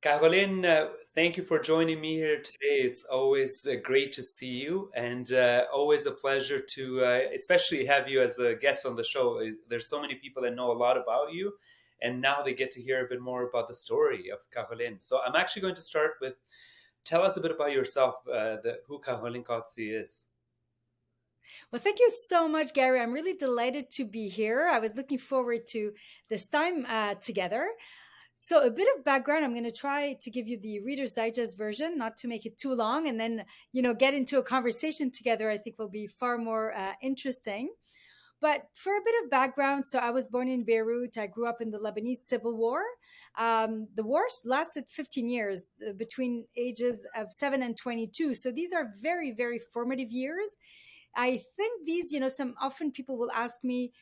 Caroline, thank you for joining me here today. It's always great to see you, and always a pleasure to, especially have you as a guest on the show. There's so many people that know a lot about you, and now they get to hear a bit more about the story of Caroline. So I'm actually going to start with tell us a bit about yourself, who Caroline Codsi is. Well, thank you so much, Gary. I'm really delighted to be here. I was looking forward to this time together. So, a bit of background. I'm going to try to give you the Reader's Digest version, not to make it too long, and then get into a conversation together. I think will be far more interesting. But for a bit of background, so I was born in Beirut. I grew up in the Lebanese Civil War. The war lasted 15 years between ages of 7 and 22. So these are very, very formative years. I think these, some often people will ask me,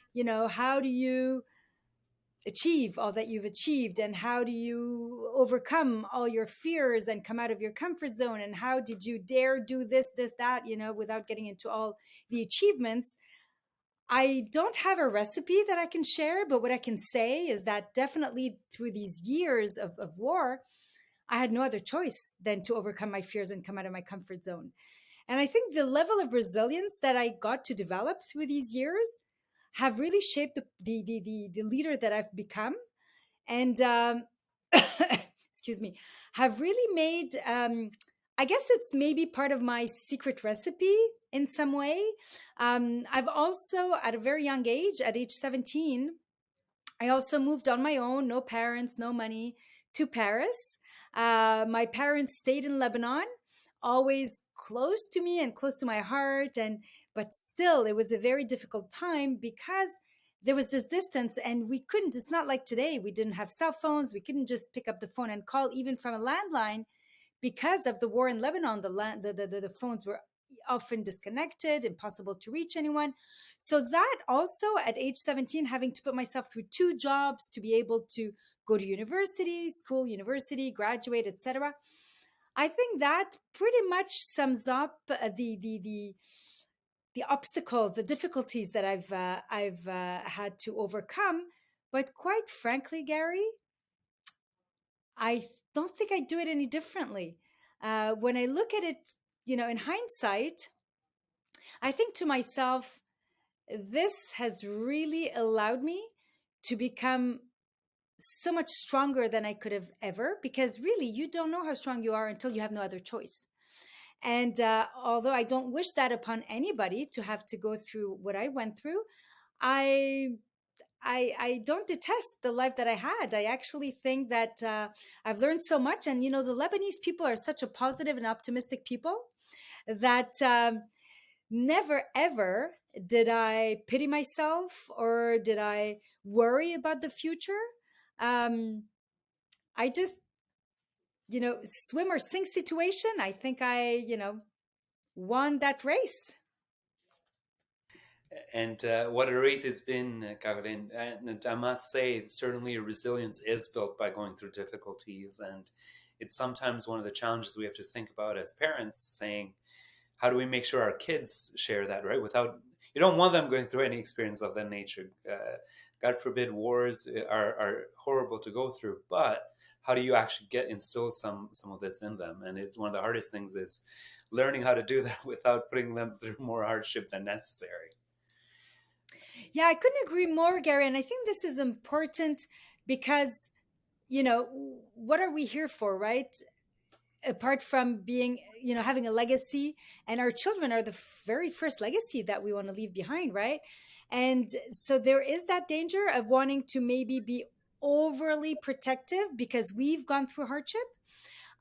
how do you achieve all that you've achieved, and how do you overcome all your fears and come out of your comfort zone, and how did you dare do this, that, without getting into all the achievements. I don't have a recipe that I can share, but what I can say is that definitely through these years of war, I had no other choice than to overcome my fears and come out of my comfort zone. And I think the level of resilience that I got to develop through these years have really shaped the leader that I've become. And excuse me, have really made, I guess it's maybe part of my secret recipe in some way. I've also, at a very young age, at age 17, I also moved on my own, no parents, no money, to Paris. My parents stayed in Lebanon, always close to me and close to my heart. But still, it was a very difficult time because there was this distance, and we couldn't. It's not like today. We didn't have cell phones. We couldn't just pick up the phone and call, even from a landline, because of the war in Lebanon. The phones were often disconnected, impossible to reach anyone. So that also, at age 17, having to put myself through two jobs to be able to go to university, graduate, etc. I think that pretty much sums up the obstacles, the difficulties that I've had to overcome. But quite frankly, Gary, I don't think I do it any differently. When I look at it, in hindsight, I think to myself, this has really allowed me to become so much stronger than I could have ever, because really, you don't know how strong you are until you have no other choice. And although I don't wish that upon anybody to have to go through what I went through, I I don't detest the life that I had. I actually think that I've learned so much, and the Lebanese people are such a positive and optimistic people that never ever did I pity myself or did I worry about the future. Um, I just, swim or sink situation. I think I, won that race. And what a race it's been, Caroline. And I must say, certainly resilience is built by going through difficulties. And it's sometimes one of the challenges we have to think about as parents, saying, how do we make sure our kids share that, right? Without, you don't want them going through any experience of that nature. God forbid, wars are horrible to go through, but how do you actually instill some of this in them? And it's one of the hardest things is learning how to do that without putting them through more hardship than necessary. Yeah, I couldn't agree more, Gary. And I think this is important because, what are we here for, right? Apart from being, having a legacy, and our children are the very first legacy that we want to leave behind, right? And so there is that danger of wanting to maybe be overly protective because we've gone through hardship.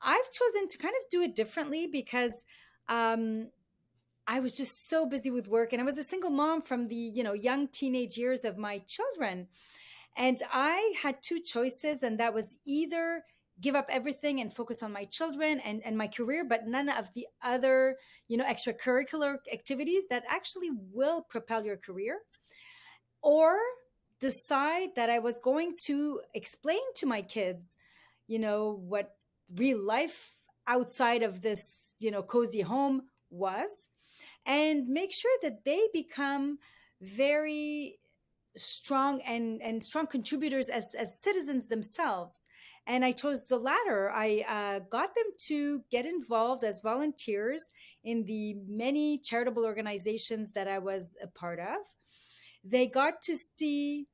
I've chosen to kind of do it differently because um, I was just so busy with work, and I was a single mom from the, young teenage years of my children. And I had two choices, and that was either give up everything and focus on my children and my career, but none of the other, extracurricular activities that actually will propel your career, or decide that I was going to explain to my kids, what real life outside of this, cozy home was, and make sure that they become very strong and strong contributors as citizens themselves. And I chose the latter. I got them to get involved as volunteers in the many charitable organizations that I was a part of. They got to see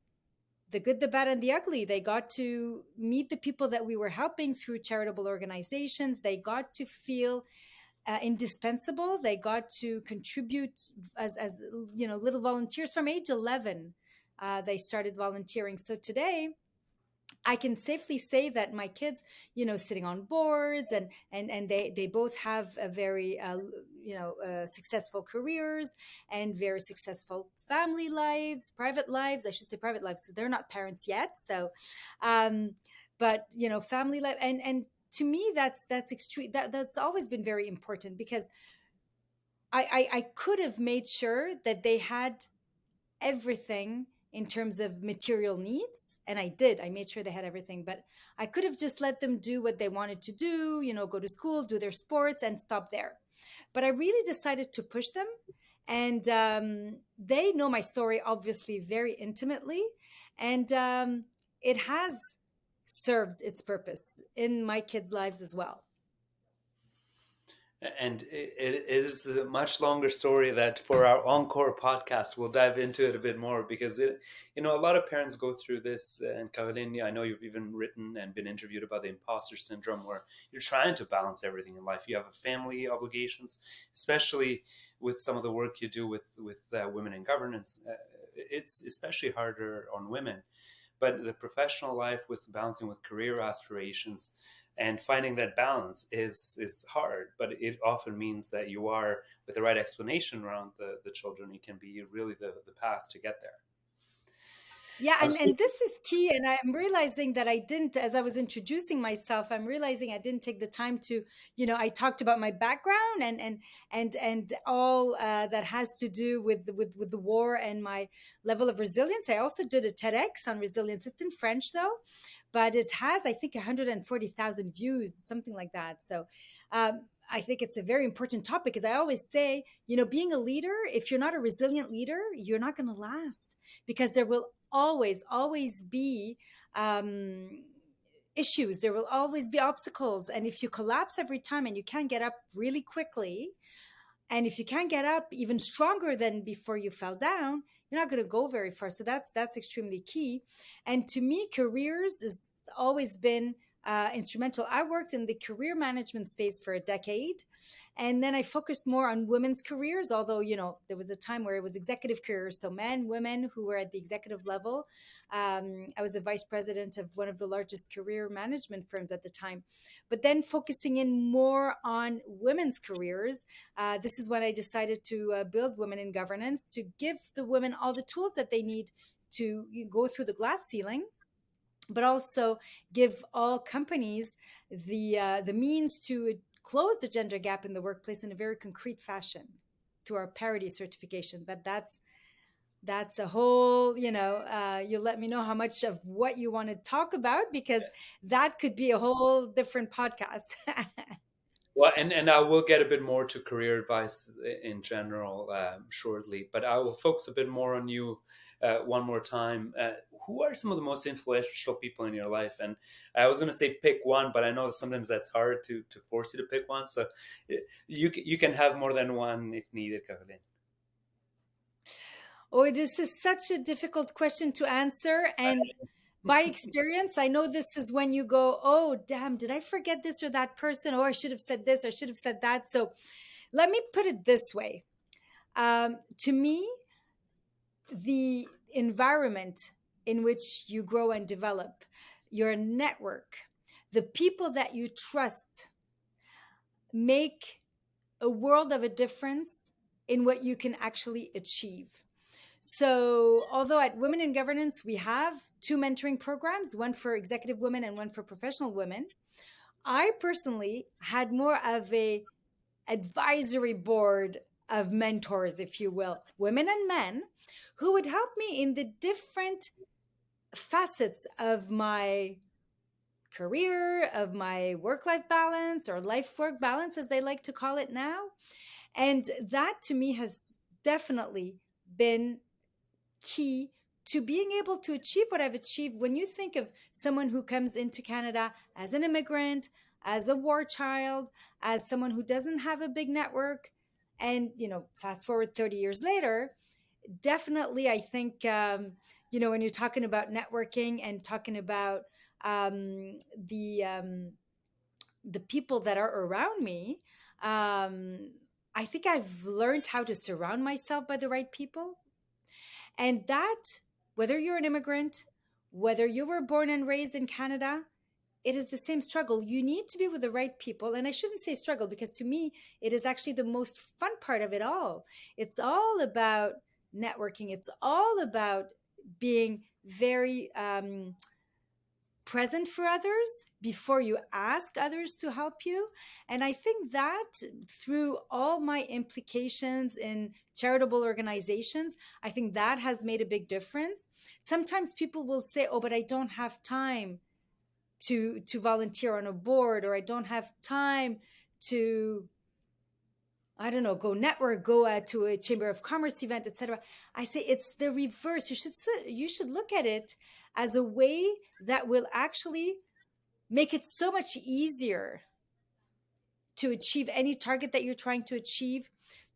the good, the bad, and the ugly. They got to meet the people that we were helping through charitable organizations. They got to feel indispensable. They got to contribute as little volunteers from age 11. They started volunteering. So today, I can safely say that my kids, sitting on boards, and they both have a very successful careers and very successful family lives, private lives. I should say private lives. So they're not parents yet. So, um, but family life, and to me, that's extreme. That's always been very important, because I could have made sure that they had everything in terms of material needs, and I made sure they had everything. But I could have just let them do what they wanted to do, go to school, do their sports, and stop there. But I really decided to push them. And they know my story, obviously, very intimately. And it has served its purpose in my kids' lives as well. And it is a much longer story that for our encore podcast, we'll dive into it a bit more, because a lot of parents go through this. And Caroline, I know you've even written and been interviewed about the imposter syndrome, where you're trying to balance everything in life. You have family obligations, especially with some of the work you do with women in governance. It's especially harder on women. But the professional life, with balancing with career aspirations, and finding that balance is hard, but it often means that you are, with the right explanation around the children, it can be really the path to get there. Yeah, I'm and so, this is key. And I'm realizing that I didn't, as I was introducing myself, I'm realizing I didn't take the time to, I talked about my background and all that has to do with the war and my level of resilience. I also did a TEDx on resilience. It's in French though, but it has, I think, 140,000 views, something like that. So I think it's a very important topic, because I always say, being a leader, if you're not a resilient leader, you're not going to last, because there will always be issues. There will always be obstacles. And if you collapse every time and you can't get up really quickly, and if you can't get up even stronger than before you fell down, you're not going to go very far. So that's extremely key. And to me, careers has always been instrumental. I worked in the career management space for a decade, and then I focused more on women's careers, although, there was a time where it was executive careers. So men, women who were at the executive level. I was a vice president of one of the largest career management firms at the time. But then focusing in more on women's careers, this is when I decided to build Women in Governance, to give the women all the tools that they need to go through the glass ceiling, but also give all companies the means to close the gender gap in the workplace in a very concrete fashion through our parity certification. But that's a whole, you let me know how much of what you want to talk about, because that could be a whole different podcast. well, and I will get a bit more to career advice in general shortly, but I will focus a bit more on you one more time. Who are some of the most influential people in your life? And I was going to say pick one, but I know sometimes that's hard to force you to pick one. So you can have more than one if needed, Caroline. Oh, this is such a difficult question to answer. And by experience, I know this is when you go, oh, damn, did I forget this or that person? Or I should have said this, or should have said that. So let me put it this way. To me, the environment in which you grow and develop, your network, the people that you trust, make a world of a difference in what you can actually achieve. So, although at Women in Governance, we have two mentoring programs, one for executive women and one for professional women, I personally had more of a advisory board of mentors, if you will, women and men, who would help me in the different facets of my career, of my work-life balance, or life-work balance, as they like to call it now. And that to me has definitely been key to being able to achieve what I've achieved. When you think of someone who comes into Canada as an immigrant, as a war child, as someone who doesn't have a big network, and fast forward 30 years later, definitely I think when you're talking about networking and talking about um, the um, the people that are around me, um, I think I've learned how to surround myself by the right people. And that, whether you're an immigrant, whether you were born and raised in Canada, it is the same struggle. You need to be with the right people. And I shouldn't say struggle, because to me, it is actually the most fun part of it all. It's all about networking, it's all about being very present for others before you ask others to help you. And I think that through all my implications in charitable organizations, I think that has made a big difference. Sometimes people will say, oh, but I don't have time to volunteer on a board, or I don't have time to, I don't know, go network, go to a chamber of commerce event, etc. I say it's the reverse. You should look at it as a way that will actually make it so much easier to achieve any target that you're trying to achieve,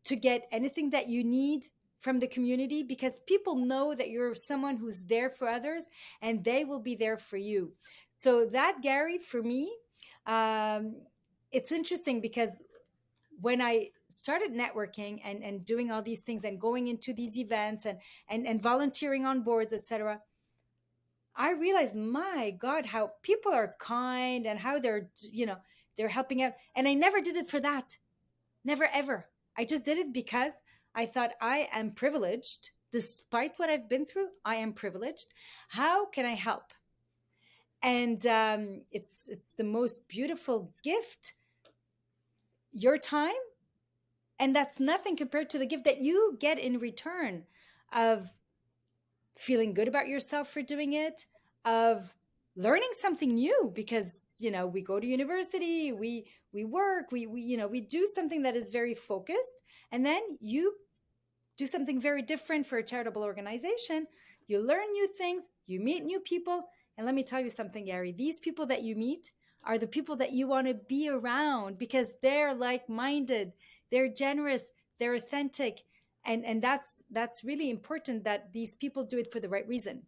to get anything that you need from the community, because people know that you're someone who's there for others and they will be there for you. So that, Gary, for me, um, it's interesting because when I started networking and doing all these things and going into these events and volunteering on boards, etc., I realized, my God, how people are kind and how they're helping out. And I never did it for that. Never, ever. I just did it because I thought, I am privileged. Despite what I've been through, I am privileged. How can I help? And it's the most beautiful gift, your time. And that's nothing compared to the gift that you get in return of feeling good about yourself for doing it, of learning something new, because we go to university, we work, we do something that is very focused, and then you do something very different for a charitable organization. You learn new things, you meet new people, and let me tell you something, Gary, these people that you meet are the people that you want to be around, because they're like-minded, they're generous, they're authentic, and that's really important, that these people do it for the right reason.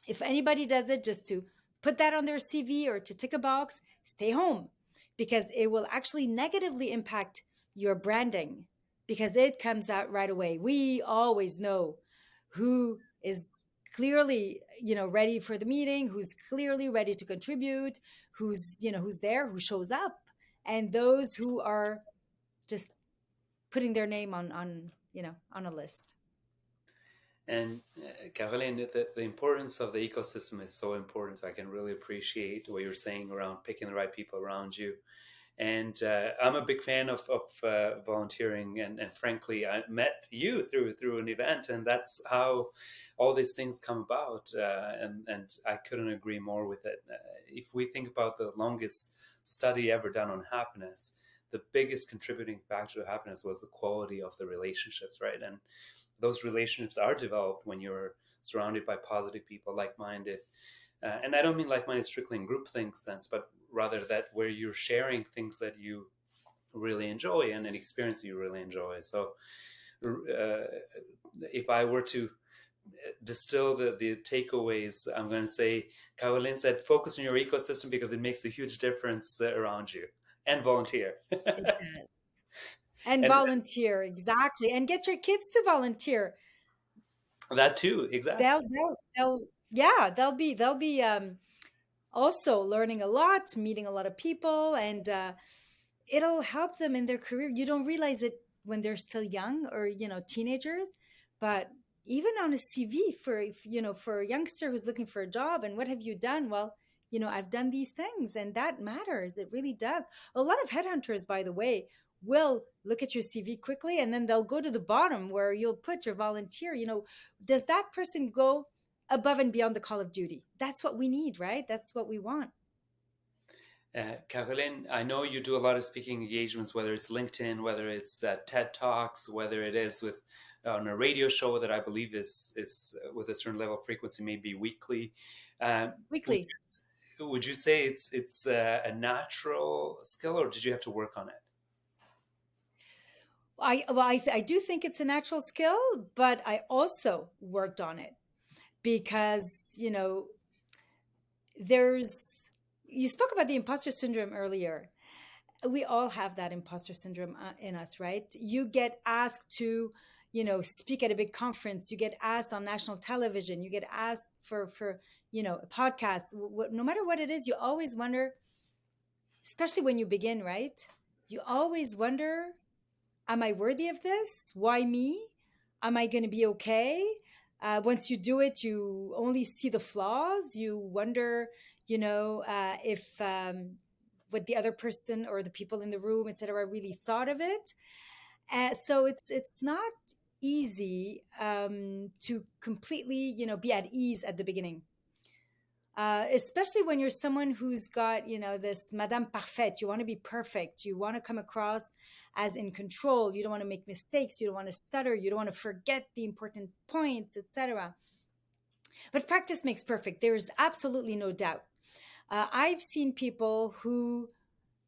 If anybody does it just to put that on their CV or to tick a box, stay home, because it will actually negatively impact your branding, because it comes out right away. We always know who is clearly, ready for the meeting, who's clearly ready to contribute, who's there, who shows up, and those who are just putting their name on a list. And Caroline, the importance of the ecosystem is so important. So I can really appreciate what you're saying around picking the right people around you. And I'm a big fan of volunteering. And frankly, I met you through an event, and that's how all these things come about. And I couldn't agree more with it. If we think about the longest study ever done on happiness, the biggest contributing factor to happiness was the quality of the relationships, right? And those relationships are developed when you're surrounded by positive people, like-minded. And I don't mean like-minded strictly in groupthink sense, but rather that where you're sharing things that you really enjoy and an experience that you really enjoy. So if I were to distill the takeaways, I'm going to say, Caroline said, focus on your ecosystem because it makes a huge difference around you, and volunteer. It does. And And volunteer, exactly. And get your kids to volunteer. that too, exactly. They'll yeah, they'll be also learning a lot, meeting a lot of people, and it'll help them in their career. You don't realize it when they're still young, or teenagers, but even on a CV, for a youngster who's looking for a job, and what have you done? Well, I've done these things, and that matters. It really does. A lot of headhunters, by the way, will look at your CV quickly, and then they'll go to the bottom where you'll put your volunteer. Does that person go above and beyond the call of duty? That's what we need, right? That's what we want. Caroline, I know you do a lot of speaking engagements, whether it's LinkedIn, whether it's TED Talks, whether it is with on a radio show that I believe is with a certain level of frequency, maybe weekly. Um, would Weekly. would you say it's a natural skill, or did you have to work on it? I do think it's a natural skill, but I also worked on it because, there's, you spoke about the imposter syndrome earlier. We all have that imposter syndrome in us, right? You get asked to, speak at a big conference. You get asked on national television. You get asked for a podcast. No matter what it is, you always wonder, especially when you begin, right? You always wonder, am I worthy of this? Why me? Am I going to be okay? Once you do it, you only see the flaws. You wonder, if what the other person or the people in the room, etc., really thought of it. So it's not easy to completely, be at ease at the beginning. Especially when you're someone who's got, this Madame Parfaite. You want to be perfect. You want to come across as in control. You don't want to make mistakes. You don't want to stutter. You don't want to forget the important points, etc. But practice makes perfect. There is absolutely no doubt. I've seen people who,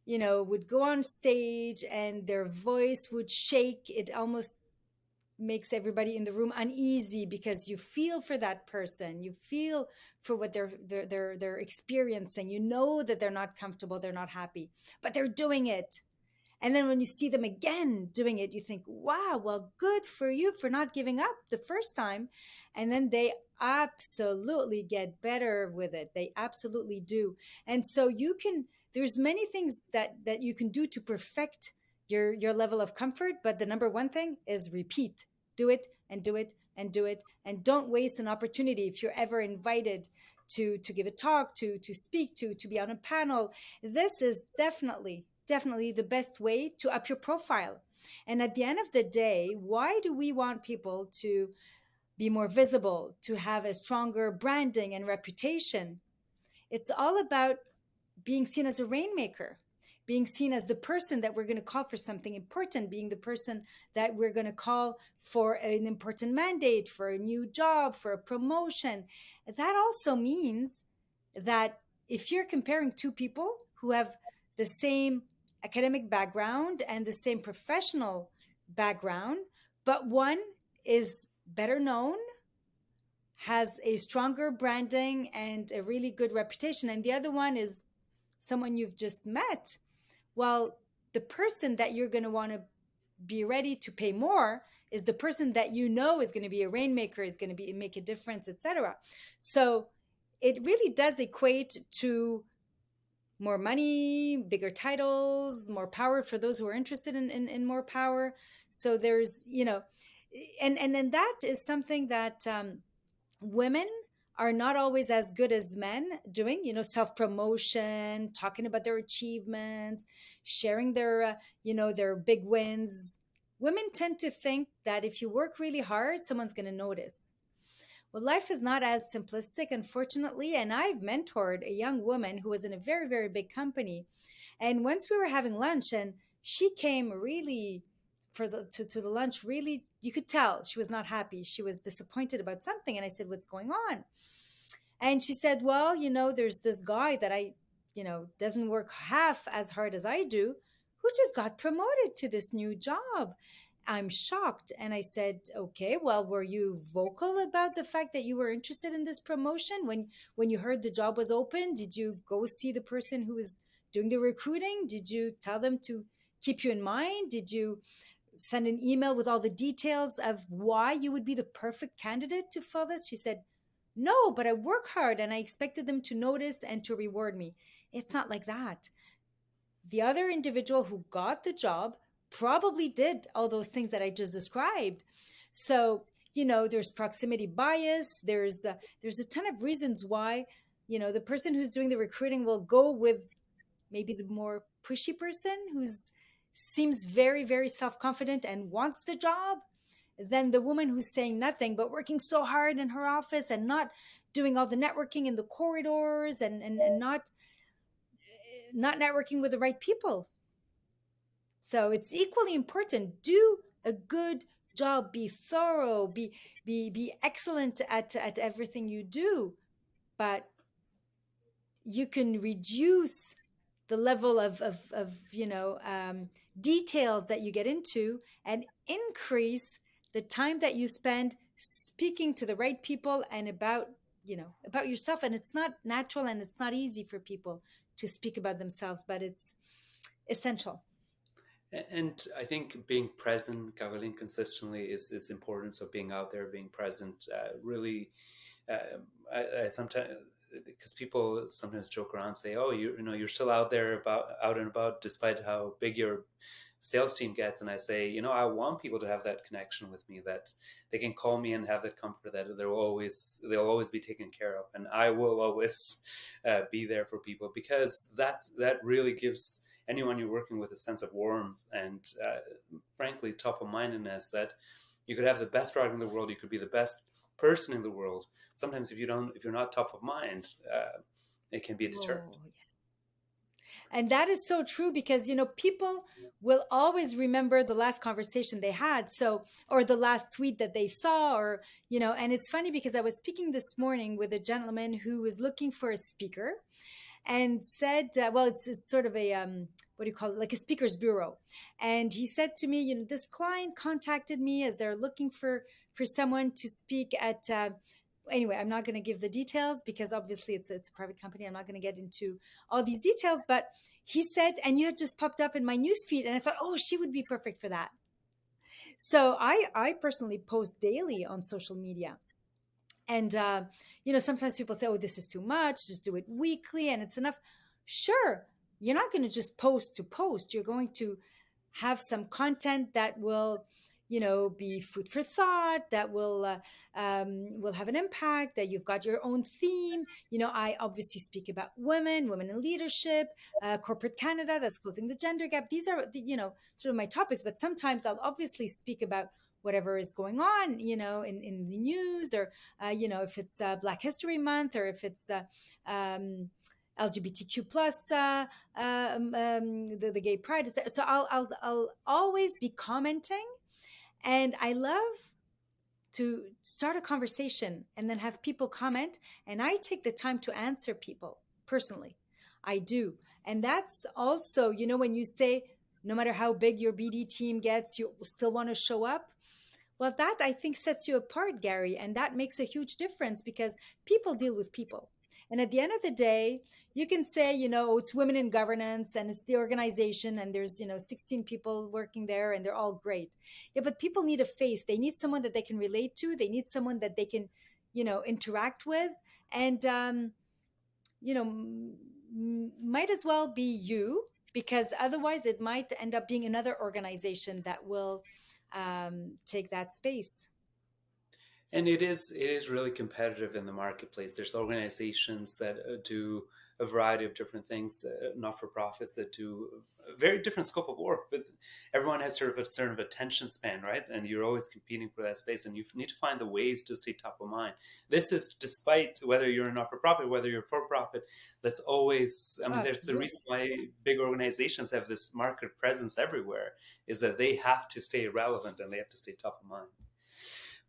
would go on stage and their voice would shake. It almost makes everybody in the room uneasy because you feel for that person. You feel for what they're experiencing. You know that they're not comfortable, they're not happy, but they're doing it. And then when you see them again doing it, you think, wow, well, good for you for not giving up the first time. And then they absolutely get better with it. They absolutely do. And so there's many things that you can do to perfect your level of comfort. But the number one thing is repeat. Do it and do it and do it. And don't waste an opportunity. If you're ever invited to give a talk, to speak, to be on a panel, this is definitely the best way to up your profile. And at the end of the day, why do we want people to be more visible, to have a stronger branding and reputation? It's all about being seen as a rainmaker, being seen as the person that we're going to call for something important, being the person that we're going to call for an important mandate, for a new job, for a promotion. That also means that if you're comparing two people who have the same academic background and the same professional background, but one is better known, has a stronger branding and a really good reputation, and the other one is someone you've just met, well, the person that you're going to want to be ready to pay more is the person that you know is going to be a rainmaker, is going to be make a difference, etc. So it really does equate to more money, bigger titles, more power for those who are interested in more power. So there's, and then that is something that women are not always as good as men doing, self-promotion, talking about their achievements, sharing their big wins. Women tend to think that if you work really hard, someone's going to notice. Well, life is not as simplistic, unfortunately. And I've mentored a young woman who was in a very, very big company. And once we were having lunch, and she came really to the lunch, really, you could tell she was not happy. She was disappointed about something. And I said, what's going on? And she said, well, there's this guy that doesn't work half as hard as I do, who just got promoted to this new job. I'm shocked. And I said, okay, well, were you vocal about the fact that you were interested in this promotion? When you heard the job was open, did you go see the person who was doing the recruiting? Did you tell them to keep you in mind? Did you send an email with all the details of why you would be the perfect candidate to fill this? She said, no, but I work hard and I expected them to notice and to reward me. It's not like that. The other individual who got the job probably did all those things that I just described. So, there's proximity bias. There's a ton of reasons why, the person who's doing the recruiting will go with maybe the more pushy person who's seems very, very self-confident and wants the job, than the woman who's saying nothing but working so hard in her office and not doing all the networking in the corridors and not networking with the right people. So it's equally important. Do a good job, be thorough, be excellent at everything you do. But you can reduce the level of details that you get into, and increase the time that you spend speaking to the right people and about yourself. And it's not natural, and it's not easy for people to speak about themselves, but it's essential. And I think being present, Caroline, consistently is important. So being out there, being present, really, I sometimes, because people sometimes joke around, say, "Oh, you know, you're still out there, about out and about, despite how big your sales team gets." And I say, you know, I want people to have that connection with me, that they can call me and have that comfort that they'll always be taken care of, and I will always be there for people, because that really gives anyone you're working with a sense of warmth and, frankly, top of mindedness. That you could have the best product in the world, you could be the best person in the world. Sometimes if you're not top of mind, it can be a deterrent. Oh, and that is so true, because people will always remember the last conversation they had, so, or the last tweet that they saw, or and it's funny because I was speaking this morning with a gentleman who was looking for a speaker, and said, well, it's sort of a what do you call it, like a speaker's bureau. And he said to me, this client contacted me as they're looking for someone to speak at anyway, I'm not going to give the details, because obviously it's a private company. I'm not going to get into all these details, but he said, and you had just popped up in my newsfeed, and I thought, oh, she would be perfect for that. So I personally post daily on social media. And sometimes people say, oh, this is too much, just do it weekly and it's enough. Sure, you're not going to just post to post. You're going to have some content that will be food for thought, that will have an impact, that you've got your own theme. I obviously speak about women in leadership, corporate Canada that's closing the gender gap. These are sort of my topics, but sometimes I'll obviously speak about whatever is going on in the news, or if it's Black History Month, or if it's LGBTQ plus the gay pride. So I'll always be commenting, and I love to start a conversation and then have people comment, and I take the time to answer people personally. I do. And that's also, when you say no matter how big your BD team gets, you still want to show up. Well, that I think sets you apart, Gary, and that makes a huge difference, because people deal with people. And at the end of the day, you can say, it's women in governance and it's the organization, and there's, 16 people working there and they're all great. Yeah, but people need a face. They need someone that they can relate to. They need someone that they can, interact with. And, might as well be you, because otherwise it might end up being another organization that will take that space. And it is really competitive in the marketplace. There's organizations that do a variety of different things, not for profits that do a very different scope of work, but everyone has sort of a certain attention span, right? And you're always competing for that space, and you need to find the ways to stay top of mind. This is despite whether you're a not for profit, whether you're for profit. That's always, I Oh, mean, there's the absolutely. reason why big organizations have this market presence everywhere, is that they have to stay relevant and they have to stay top of mind.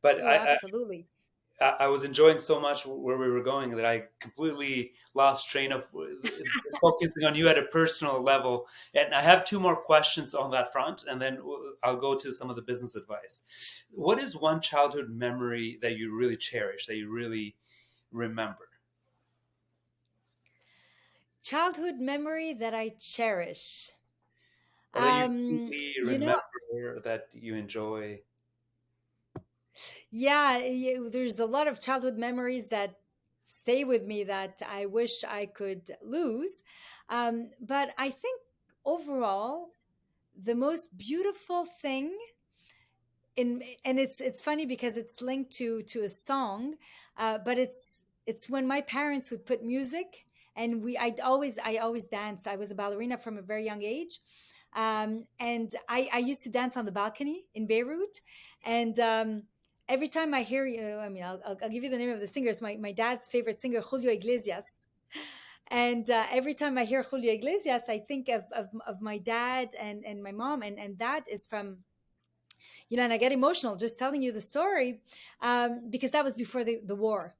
But Oh, absolutely. I was enjoying so much where we were going that I completely lost train of focusing on you at a personal level. And I have two more questions on that front, and then I'll go to some of the business advice. What is one childhood memory that you really cherish, that you really remember, Childhood memory that I cherish. or that you truly You know, remember that you enjoy? yeah, there's a lot of childhood memories that stay with me that I wish I could lose. But I think overall, the most beautiful thing and it's funny because it's linked to a song, but it's when my parents would put music, and I always danced. I was a ballerina from a very young age, and I used to dance on the balcony in Beirut. And every time I hear you, I mean, I'll give you the name of the singers. My dad's favorite singer, Julio Iglesias. And every time I hear Julio Iglesias, I think of my dad and my mom, and that is from And I get emotional just telling you the story, because that was before the war.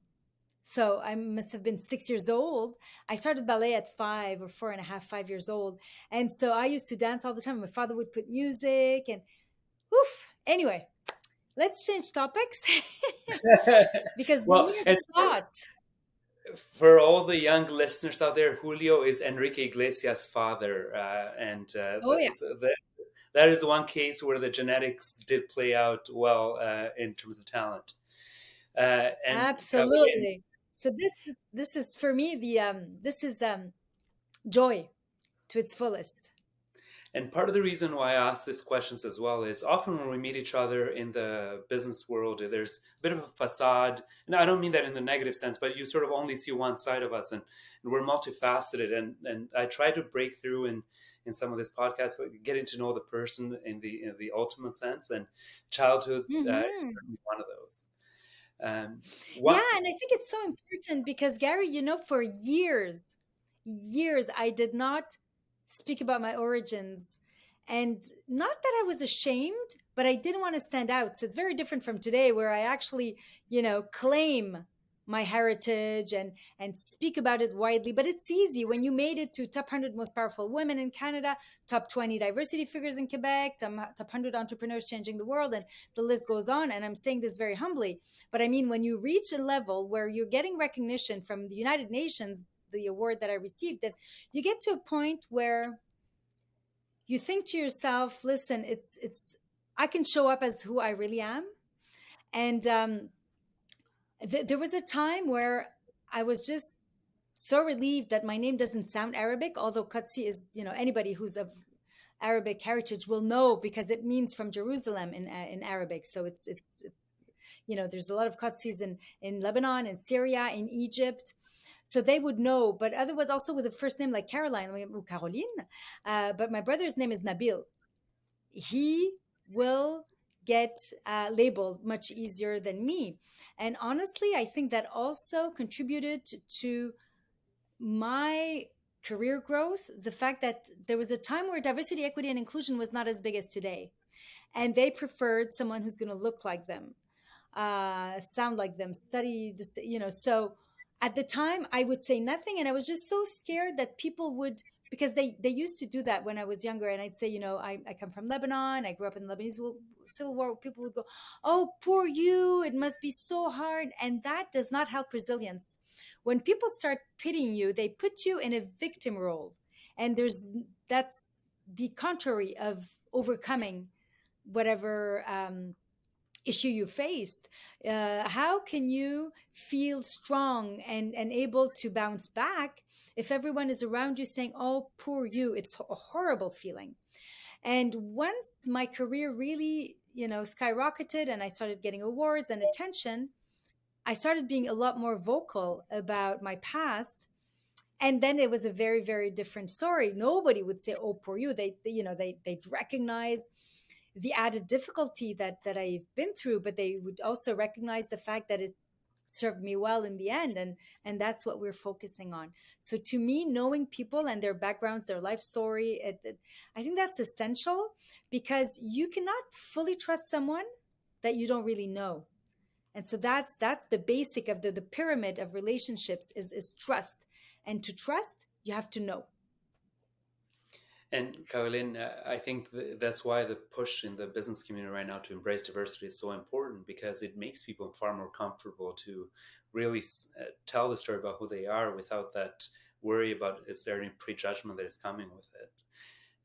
So I must have been 6 years old. I started ballet at 5 or 4.5, 5 years old. And so I used to dance all the time. My father would put music and woof. Anyway, let's change topics because the Well, meal and thought. for all the young listeners out there, Julio is Enrique Iglesias' father, and Oh, yeah, so that is one case where the genetics did play out well in terms of talent. And Caroline, absolutely. So this is for me this is joy to its fullest. and part of the reason why I ask these questions as well is often when we meet each other in the business world, there's a bit of a facade. And I don't mean that in the negative sense, but you sort of only see one side of us, and we're multifaceted. And I try to break through in some of this podcast, like getting to know the person in the ultimate sense. And childhood is Hmm. certainly one of those. Yeah, What and I think it's so important because Gary, for years, I did not speak about my origins. And not that I was ashamed, but I didn't want to stand out. So it's very different from today where I actually, claim my heritage and speak about it widely. But it's easy when you made it to top 100 most powerful women in Canada, top 20 diversity figures in Quebec, top 100 entrepreneurs changing the world, and the list goes on. And I'm saying this very humbly, but I mean, when you reach a level where you're getting recognition from the United Nations, the award that I received, that you get to a point where you think to yourself, listen, I can show up as who I really am. And there was a time where I was just so relieved that my name doesn't sound Arabic, although Codsi is, anybody who's of Arabic heritage will know because it means from Jerusalem in Arabic. So it's there's a lot of Codsis in Lebanon, in Syria, in Egypt. So they would know, but otherwise also with a first name like Caroline or Caroline. But my brother's name is Nabil. He will get labeled much easier than me. And honestly, I think that also contributed to my career growth, the fact that there was a time where diversity, equity, and inclusion was not as big as today. And they preferred someone who's going to look like them, sound like them, study this, So at the time, I would say nothing. And I was just so scared that people would, because they used to do that when I was younger. And I'd say, I come from Lebanon. I grew up in the Lebanese Civil War. People would go, oh, poor you. It must be so hard. And that does not help resilience. When people start pitying you, they put you in a victim role. And that's the contrary of overcoming whatever issue you faced. How can you feel strong and able to bounce back if everyone is around you saying, oh, poor you? It's a horrible feeling. And once my career really, skyrocketed and I started getting awards and attention, I started being a lot more vocal about my past. And then it was a very, very different story. Nobody would say, oh, poor you. They'd recognize the added difficulty that I've been through, but they would also recognize the fact that it served me well in the end, and that's what we're focusing on. So to me, knowing people and their backgrounds, their life story, I think that's essential because you cannot fully trust someone that you don't really know. And so that's the basic of the pyramid of relationships is trust. And to trust, you have to know. And Caroline, I think that's why the push in the business community right now to embrace diversity is so important because it makes people far more comfortable to really tell the story about who they are without that worry about is there any prejudgment that is coming with it.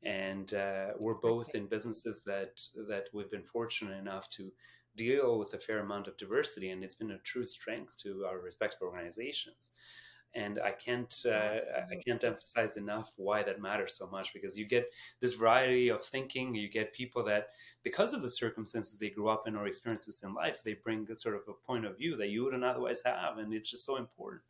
And we're both Exactly. in businesses that we've been fortunate enough to deal with a fair amount of diversity, and it's been a true strength to our respective organizations. And I can't Absolutely. emphasize enough why that matters so much because you get this variety of thinking. You get people that, because of the circumstances they grew up in or experiences in life, they bring a sort of a point of view that you wouldn't otherwise have, and it's just so important.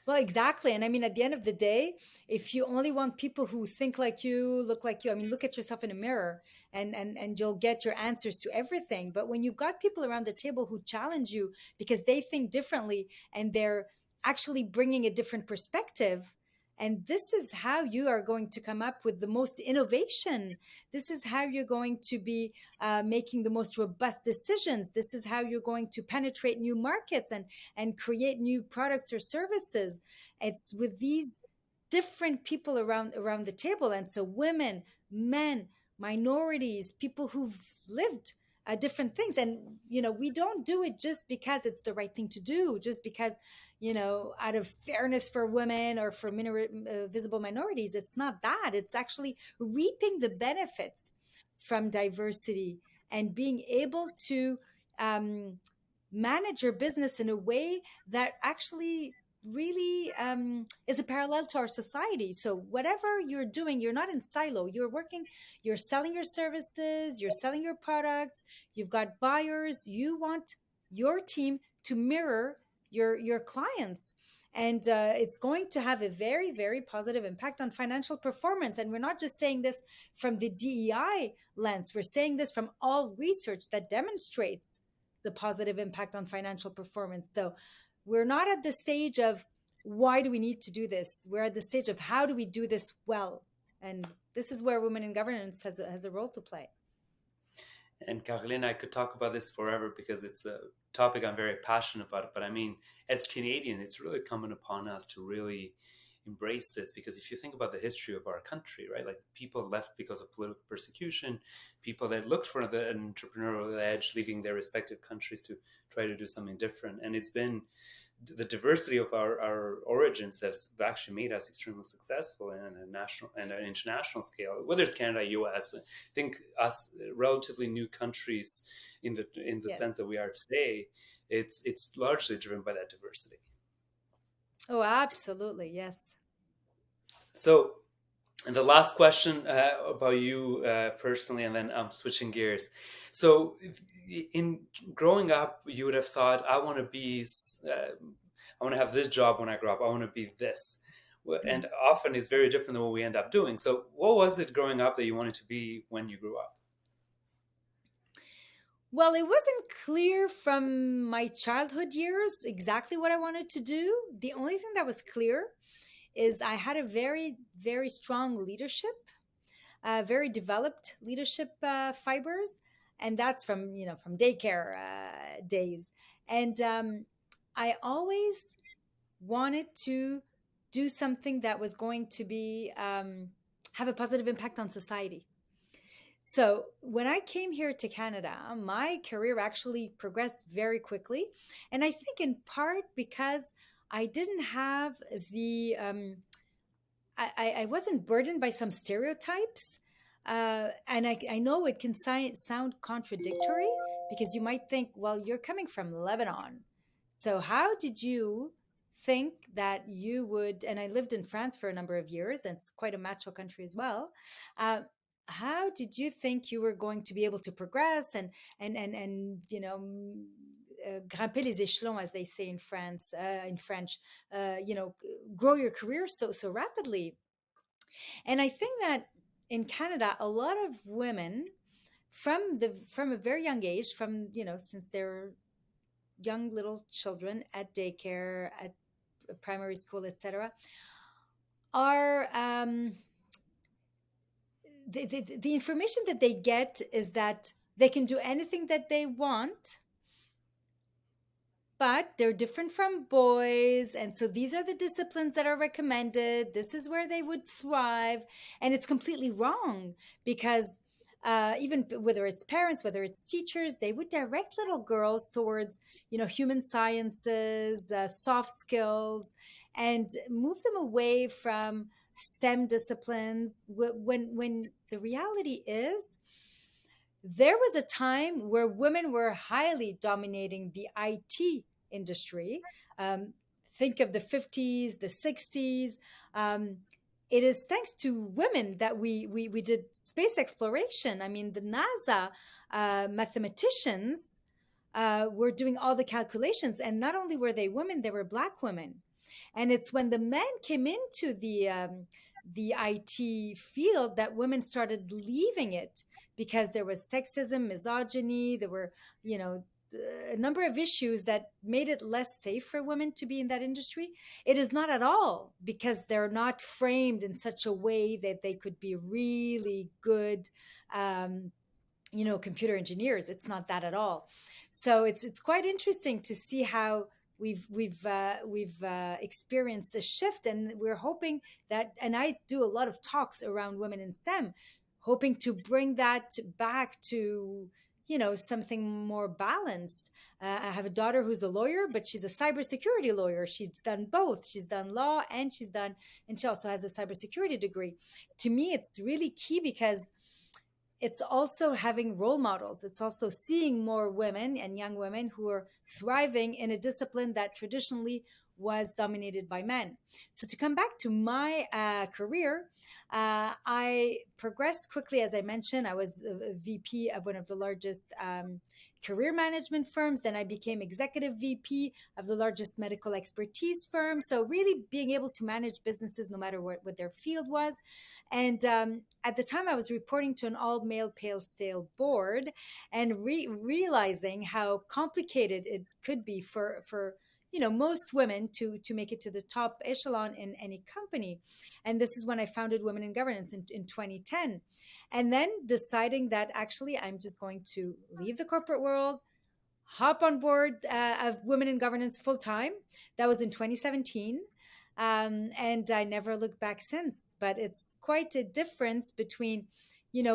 Well, exactly. And I mean, at the end of the day, if you only want people who think like you, look like you, I mean, look at yourself in a mirror and you'll get your answers to everything. But when you've got people around the table who challenge you because they think differently and they're actually bringing a different perspective, And this is how you are going to come up with the most innovation. This is how you're going to be making the most robust decisions. This is how you're going to penetrate new markets and create new products or services. It's with these different people around the table. And so women, men, minorities, people who've lived different things. And, we don't do it just because it's the right thing to do, just because, out of fairness for women or for visible minorities. It's not that. It's actually reaping the benefits from diversity and being able to manage your business in a way that actually really is a parallel to our society. So whatever you're doing, you're not in silo. You're working, you're selling your services, you're selling your products, you've got buyers. You want your team to mirror your clients. And it's going to have a very, very positive impact on financial performance. And we're not just saying this from the DEI lens. We're saying this from all research that demonstrates the positive impact on financial performance. So we're not at the stage of why do we need to do this? We're at the stage of how do we do this well? And this is where women in governance has a role to play. And Caroline, I could talk about this forever because it's a topic I'm very passionate about. But I mean, as Canadian, it's really coming upon us to really embrace this, because if you think about the history of our country, right, like people left because of political persecution, people that looked for an entrepreneurial edge, leaving their respective countries to try to do something different. And it's been the diversity of our origins has actually made us extremely successful in a national and an international scale, whether it's Canada, US. I think us relatively new countries in the Yes. sense that we are today, it's largely driven by that diversity. Oh, absolutely. Yes. So, and the last question about you personally, and then I'm switching gears. So, in growing up, you would have thought, I want to have this job when I grow up. I want to be this. And often it's very different than what we end up doing. So, what was it growing up that you wanted to be when you grew up? Well, it wasn't clear from my childhood years exactly what I wanted to do. The only thing that was clear is I had a very, very strong leadership, very developed leadership fibers, and that's from daycare days. And I always wanted to do something that was going to be have a positive impact on society. So when I came here to Canada, my career actually progressed very quickly, and I think in part because I didn't have the I wasn't burdened by some stereotypes. And I know it can sound contradictory because you might think, well, you're coming from Lebanon. So how did you think that you would? And I lived in France for a number of years, and it's quite a macho country as well. Uh, how did you think you were going to be able to progress and grimper les échelons, as they say in France, in French, grow your career so rapidly? And I think that in Canada, a lot of women from a very young age, from since they're young little children at daycare, at primary school, etc., are the information that they get is that they can do anything that they want, but they're different from boys. And so these are the disciplines that are recommended. This is where they would thrive. And it's completely wrong because even whether it's parents, whether it's teachers, they would direct little girls towards, human sciences, soft skills, and move them away from STEM disciplines when the reality is there was a time where women were highly dominating the IT industry. Think of the 50s, the 60s. It is thanks to women that we did space exploration. I mean, the NASA mathematicians were doing all the calculations, and not only were they women, they were Black women. And it's when the men came into the IT field that women started leaving it because there was sexism, misogyny. There were, you know, a number of issues that made it less safe for women to be in that industry. It is not at all because they're not framed in such a way that they could be really good, um, computer engineers. It's not that at all. So it's quite interesting to see how we've experienced a shift, and we're hoping that. And I do a lot of talks around women in STEM, hoping to bring that back to something more balanced. I have a daughter who's a lawyer, but she's a cybersecurity lawyer. She's done both. She's done law, and she also has a cybersecurity degree. To me, it's really key because it's also having role models. It's also seeing more women and young women who are thriving in a discipline that traditionally was dominated by men. So, to come back to my career, I progressed quickly. As I mentioned, I was a VP of one of the largest career management firms. Then I became executive VP of the largest medical expertise firm. So, really being able to manage businesses no matter what their field was. And at the time, I was reporting to an all male pale stale board, and realizing how complicated it could be for most women to make it to the top echelon in any company. And this is when I founded Women in Governance in 2010. And then deciding that actually I'm just going to leave the corporate world, hop on board of Women in Governance full time. That was in 2017. And I never looked back since. But it's quite a difference between,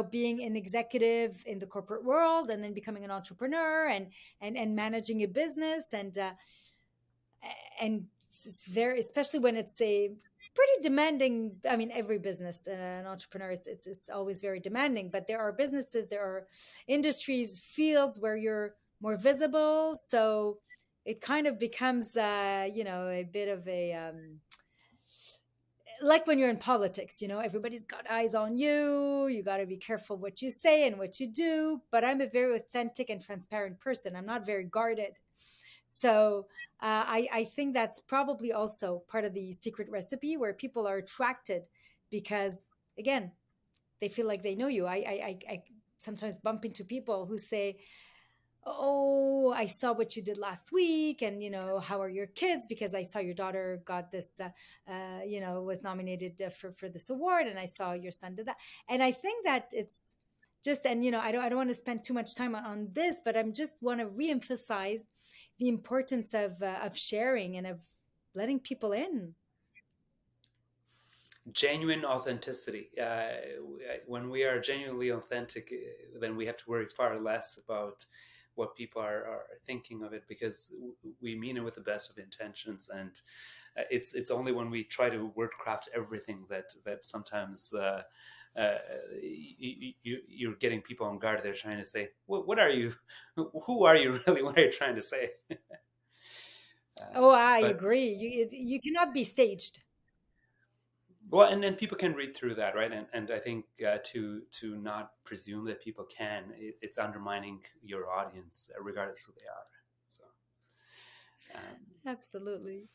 being an executive in the corporate world and then becoming an entrepreneur and managing a business. And it's very, especially when it's a pretty demanding. I mean, every business, an entrepreneur, it's always very demanding. But there are businesses, there are industries, fields where you're more visible. So it kind of becomes, a bit of a like when you're in politics, everybody's got eyes on you. You got to be careful what you say and what you do. But I'm a very authentic and transparent person. I'm not very guarded. So I think that's probably also part of the secret recipe, where people are attracted because, again, they feel like they know you. I sometimes bump into people who say, "Oh, I saw what you did last week, and how are your kids? Because I saw your daughter got this, was nominated for this award, and I saw your son did that." And I think that it's just, and I don't want to spend too much time on this, but I'm just want to reemphasize the importance of sharing and of letting people in. Genuine authenticity. When we are genuinely authentic, then we have to worry far less about what people are thinking of it, because we mean it with the best of intentions. And it's only when we try to wordcraft everything that sometimes you're getting people on guard. They're trying to say, what are you? Who are you really? What are you trying to say? Oh, I But agree. You cannot be staged. well, and then people can read through that, right? And I think to not presume that people can, it's undermining your audience, regardless who they are. So, um, Absolutely.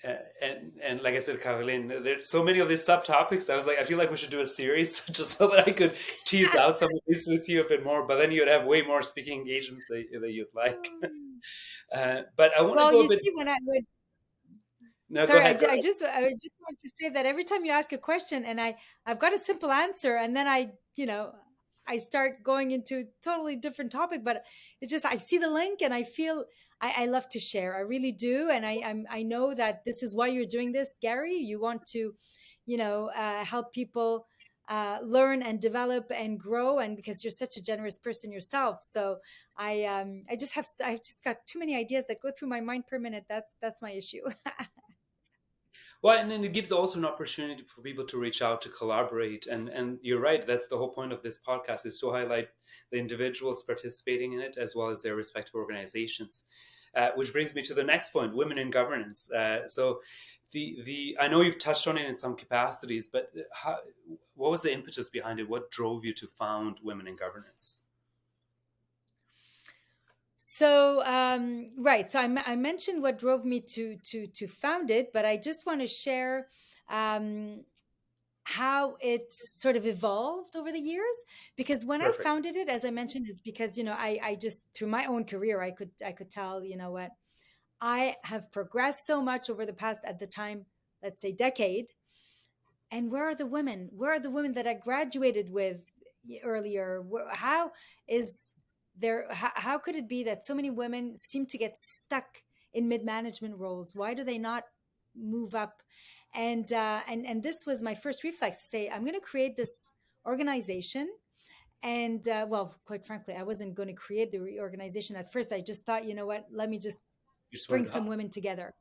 and like I said, Caroline, there's so many of these subtopics. I was like, I feel like we should do a series just so that I could tease out some of these with you a bit more. But then you'd have way more speaking engagements that you'd like. But I want to Well, go a you bit. see, when No, go sorry, ahead. Go ahead. I just want to say that every time you ask a question and I've got a simple answer, and then I start going into totally different topic, but it's just I see the link and I feel I love to share. I really do, and I know that this is why you're doing this, Gary. You want to, help people learn and develop and grow, and because you're such a generous person yourself. So I've just got too many ideas that go through my mind per minute. That's my issue. Well, and then it gives also an opportunity for people to reach out to collaborate. And you're right, that's the whole point of this podcast, is to highlight the individuals participating in it as well as their respective organizations. Which brings me to the next point: women in governance. So the I know you've touched on it in some capacities, but what was the impetus behind it? What drove you to found Women in Governance? So right, so I mentioned what drove me to found it, but I just want to share um, how it sort of evolved over the years. Because when I Perfect. founded it, as I mentioned, is because, I just, through my own career, I could tell, what, I have progressed so much over the past, at the time, let's say, decade. And where are the women? Where are the women that I graduated with earlier? How is there? How could it be that so many women seem to get stuck in mid-management roles? Why do they not move up? And this was my first reflex to say, I'm going to create this organization. And well, quite frankly, I wasn't going to create the organization at first. I just thought, you know what? Let me just You just bring went, some women together.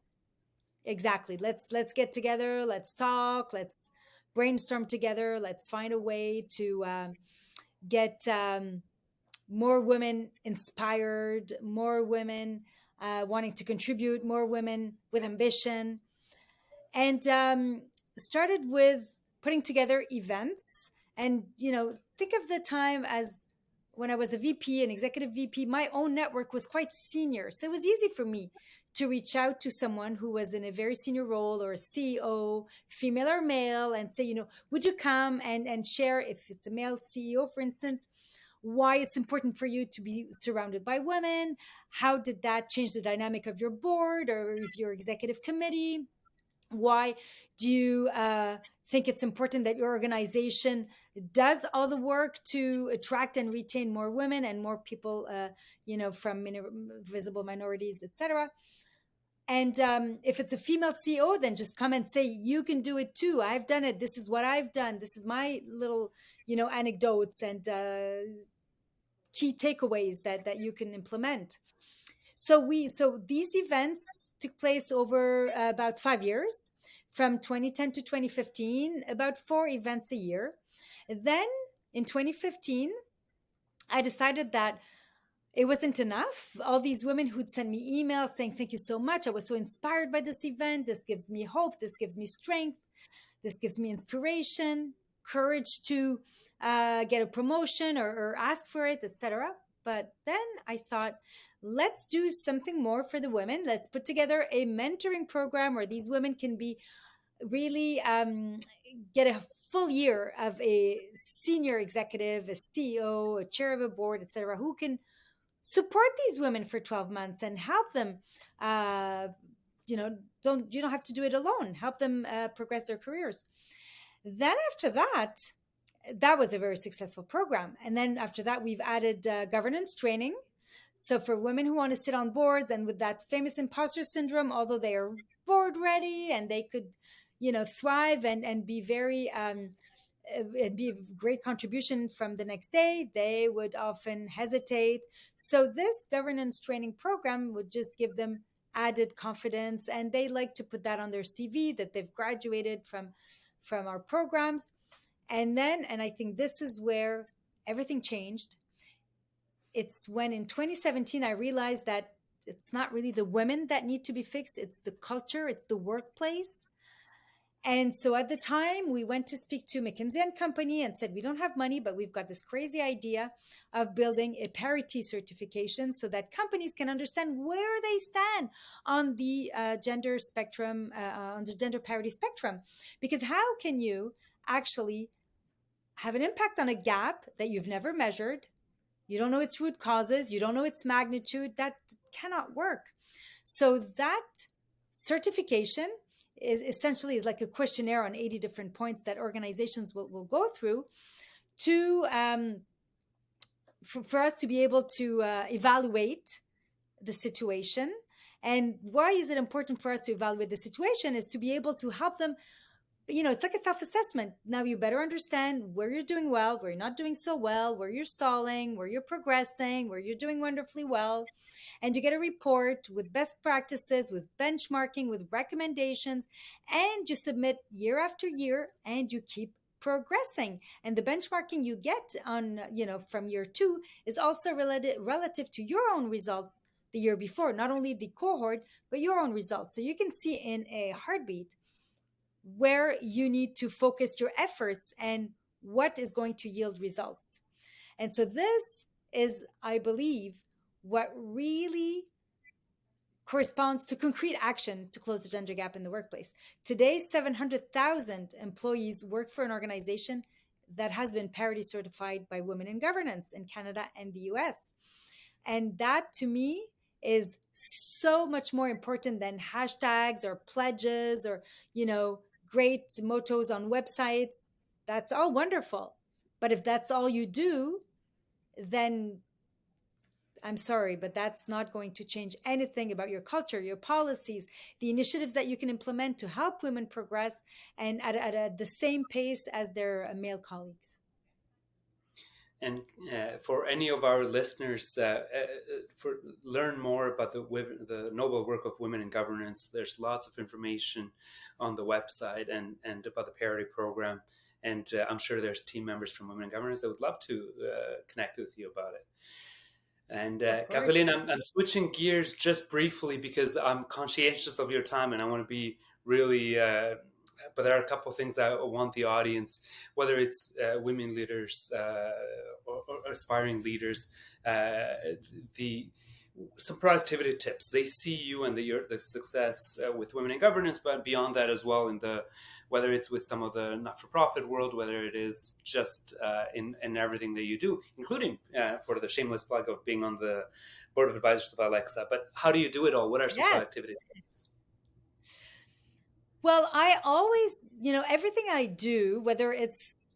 Exactly. Let's get together. Let's talk. Let's brainstorm together. Let's find a way to get more women inspired, more women wanting to contribute, more women with ambition, and started with putting together events. And think of the time as when I was a VP, an executive VP. My own network was quite senior, so it was easy for me to reach out to someone who was in a very senior role, or a CEO, female or male, and say, would you come and share, if it's a male CEO, for instance, why it's important for you to be surrounded by women. How did that change the dynamic of your board or of your executive committee? Why do you think it's important that your organization does all the work to attract and retain more women and more people, from visible minorities, etc.? And if it's a female CEO, then just come and say, you can do it too. I've done it. This is what I've done. This is my little, anecdotes and key takeaways that you can implement. So these events took place over about 5 years, from 2010 to 2015, about 4 events a year. Then in 2015, I decided that it wasn't enough. All these women who'd send me emails saying, thank you so much. I was so inspired by this event. This gives me hope. This gives me strength. This gives me inspiration, courage to get a promotion, or ask for it, etc. But then I thought, let's do something more for the women. Let's put together a mentoring program where these women can be really get a full year of a senior executive, a CEO, a chair of a board, etc., who can support these women for 12 months and help them. You don't have to do it alone. Help them progress their careers. Then after that was a very successful program. And then after that, we've added governance training. So for women who want to sit on boards and with that famous imposter syndrome, although they are board ready and they could, thrive and be very it'd be a great contribution from the next day, they would often hesitate. So this governance training program would just give them added confidence, and they like to put that on their CV that they've graduated from our programs. And I think this is where everything changed. It's when in 2017 I realized that it's not really the women that need to be fixed, it's the culture, it's the workplace. And so at the time, we went to speak to McKinsey and Company and said, we don't have money, but we've got this crazy idea of building a parity certification so that companies can understand where they stand on the gender spectrum, on the gender parity spectrum. Because how can you actually have an impact on a gap that you've never measured? You don't know its root causes, you don't know its magnitude. That cannot work. So that certification is like a questionnaire on 80 different points that organizations will go through to for us to be able to evaluate the situation. And why is it important for us to evaluate the situation is to be able to help them. It's like a self-assessment. Now you better understand where you're doing well, where you're not doing so well, where you're stalling, where you're progressing, where you're doing wonderfully well. And you get a report with best practices, with benchmarking, with recommendations, and you submit year after year, and you keep progressing. And the benchmarking you get on, from year 2 is also relative to your own results the year before, not only the cohort, but your own results. So you can see in a heartbeat where you need to focus your efforts and what is going to yield results. And so this is, I believe, what really corresponds to concrete action to close the gender gap in the workplace. Today, 700,000 employees work for an organization that has been parity certified by Women in Governance in Canada and the US. And that to me is so much more important than hashtags or pledges or, great mottos on websites. That's all wonderful. But if that's all you do, then I'm sorry, but that's not going to change anything about your culture, your policies, the initiatives that you can implement to help women progress and at the same pace as their male colleagues. And for any of our listeners, for learn more about the noble work of women in governance, there's lots of information on the website and about the parity program. And I'm sure there's team members from Women in Governance that would love to connect with you about it. And Caroline, I'm switching gears just briefly because I'm conscientious of your time and I want to be really, but there are a couple of things I want the audience, whether it's women leaders or aspiring leaders, some productivity tips. They see you and the success with Women in Governance, but beyond that as well, whether it's with some of the not-for-profit world, whether it is just in everything that you do, including for the shameless plug of being on the board of advisors of Alexa. But how do you do it all? What are some productivity tips? Well, I always, everything I do, whether it's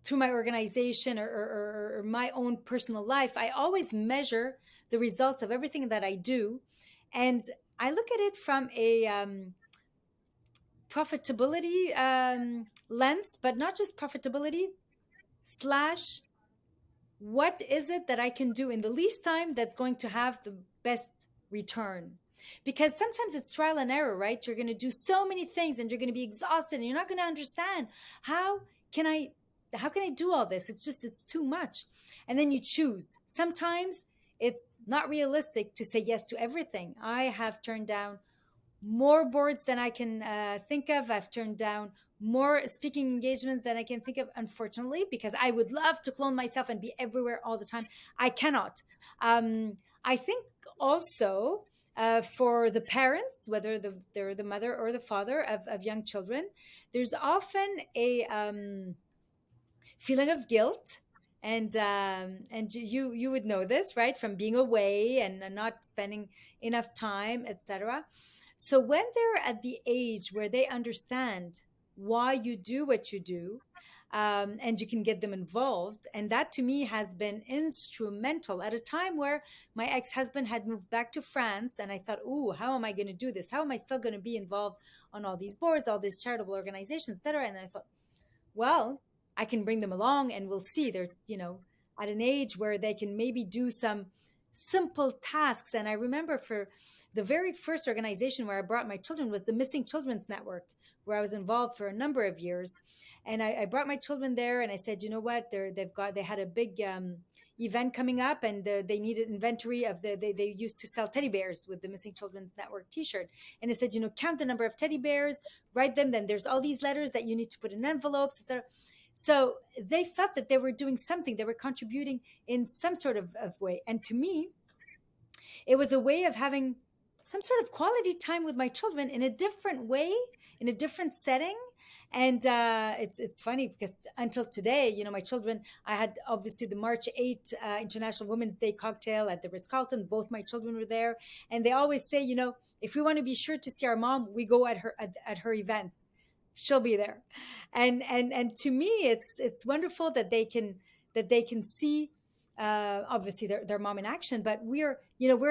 through my organization or my own personal life, I always measure the results of everything that I do. And I look at it from a profitability lens, but not just profitability / what is it that I can do in the least time that's going to have the best return? Because sometimes it's trial and error, right? You're going to do so many things and you're going to be exhausted and you're not going to understand how can I do all this? It's too much. And then you choose. Sometimes it's not realistic to say yes to everything. I have turned down more boards than I can think of. I've turned down more speaking engagements than I can think of, unfortunately, because I would love to clone myself and be everywhere all the time. I cannot. I think also for the parents, whether they're the mother or the father of young children, there's often a feeling of guilt. And you would know this, right, from being away and not spending enough time, etc. So when they're at the age where they understand why you do what you do, and you can get them involved, and that to me has been instrumental at a time where my ex-husband had moved back to France, and I thought, "Ooh, how am I going to do this? How am I still going to be involved on all these boards, all these charitable organizations, etc." And I thought, well, I can bring them along and we'll see. They're, at an age where they can maybe do some simple tasks. And I remember for the very first organization where I brought my children was the Missing Children's Network, where I was involved for a number of years. And I brought my children there and I said, you know what, they had a big event coming up and they needed inventory of they used to sell teddy bears with the Missing Children's Network t-shirt. And I said, count the number of teddy bears, write them. Then there's all these letters that you need to put in envelopes, etc. So they felt that they were doing something, they were contributing in some sort of way. And to me, it was a way of having some sort of quality time with my children in a different way, in a different setting. And it's funny because until today, my children, I had obviously the March 8th International Women's Day cocktail at the Ritz-Carlton. Both my children were there. And they always say, if we want to be sure to see our mom, we go at her events. She'll be there. And to me, it's wonderful that they can see obviously their mom in action. But we're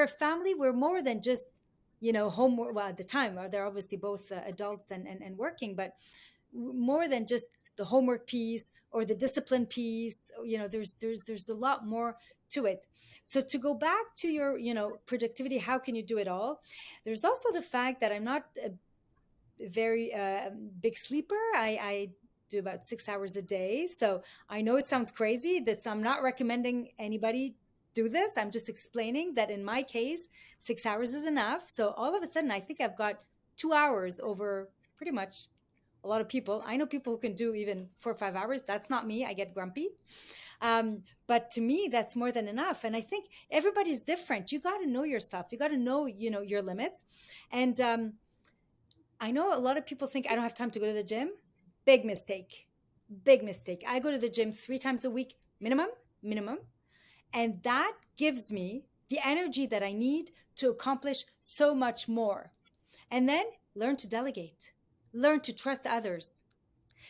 a family. We're more than just homework. Well, at the time they're obviously both adults and working, but more than just the homework piece or the discipline piece. There's a lot more to it. So to go back to your productivity, how can you do it all? There's also the fact that I'm not a very big sleeper. I do about 6 hours a day. So I know it sounds crazy. I'm not recommending anybody do this. I'm just explaining that in my case, 6 hours is enough. So all of a sudden, I think I've got 2 hours over pretty much a lot of people. I know people who can do even 4 or 5 hours. That's not me. I get grumpy. But to me, that's more than enough. And I think everybody's different. You got to know yourself. You got to know, your limits. And I know a lot of people think I don't have time to go to the gym. Big mistake. Big mistake. I go to the gym 3 times a week, minimum. And that gives me the energy that I need to accomplish so much more. And then learn to delegate, learn to trust others,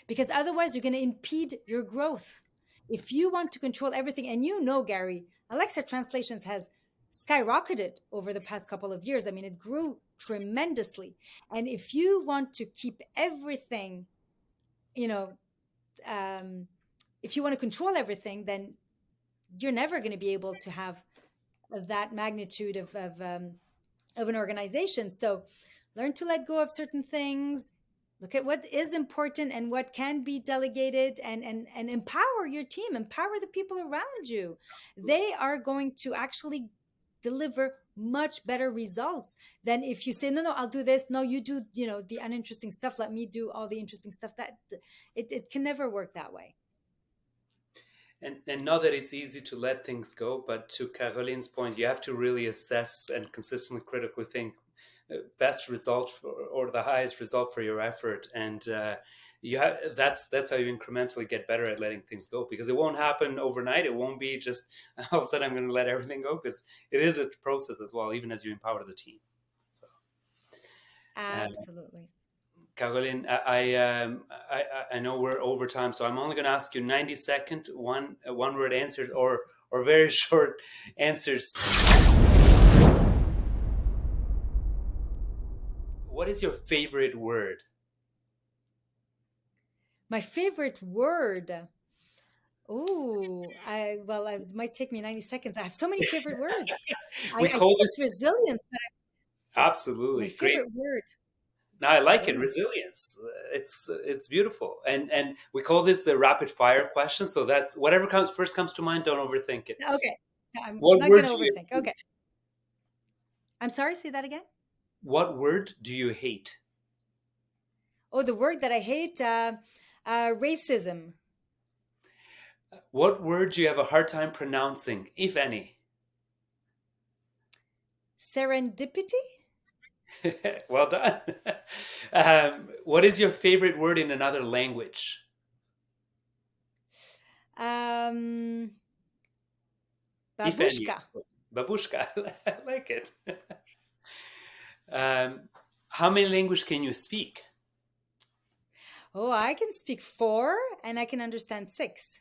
because otherwise you're going to impede your growth. If you want to control everything, and Gary, Alexa Translations has skyrocketed over the past couple of years. I mean, it grew tremendously. And if you want to keep everything, you know, if you want to control everything, then you're never going to be able to have that magnitude of an organization. So learn to let go of certain things, look at what is important and what can be delegated, and empower your team, empower the people around you. They are going to actually deliver much better results than if you say, no, I'll do this. No, you do, the uninteresting stuff. Let me do all the interesting stuff. That it can never work that way. And not that it's easy to let things go, but to Caroline's point, you have to really assess and consistently critically think best result or the highest result for your effort. And that's how you incrementally get better at letting things go, because it won't happen overnight. It won't be just all of a sudden I'm going to let everything go, because it is a process as well, even as you empower the team. So absolutely. Caroline, I know we're over time, so I'm only going to ask you 90-second one word answers, or very short answers. What is your favorite word? My favorite word. Oh, it might take me 90 seconds. I have so many favorite words. I think it's resilience. Absolutely. My favorite word. No, I like it. Resilience. It's beautiful. And we call this the rapid fire question. So that's whatever first comes to mind. Don't overthink it. Okay. I'm not going to overthink. Okay. I'm sorry. Say that again. What word do you hate? Oh, the word that I hate, racism. What word do you have a hard time pronouncing, if any? Serendipity. Well done. What is your favorite word in another language? Babushka. Babushka. I like it. How many languages can you speak? Oh, I can speak 4 and I can understand 6.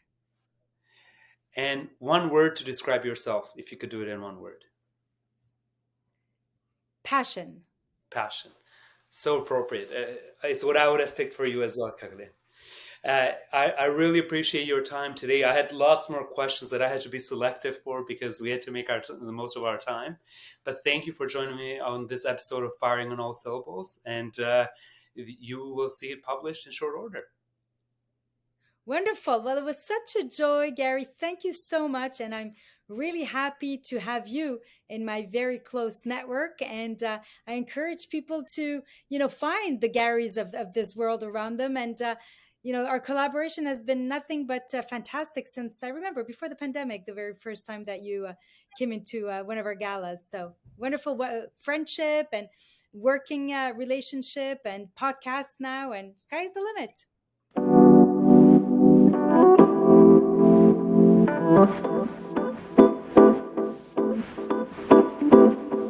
And one word to describe yourself, if you could do it in one word. Passion. Passion. So appropriate. It's what I would have picked for you as well, Caroline. I really appreciate your time today. I had lots more questions that I had to be selective for, because we had to make the most of our time. But thank you for joining me on this episode of Firing on All Syllables. And you will see it published in short order. Wonderful. Well, it was such a joy, Gary. Thank you so much. And I'm really happy to have you in my very close network. And I encourage people to, find the Garys of this world around them. And, our collaboration has been nothing but fantastic since I remember before the pandemic, the very first time that you came into one of our galas. So wonderful friendship and working relationship and podcasts now. And sky's the limit.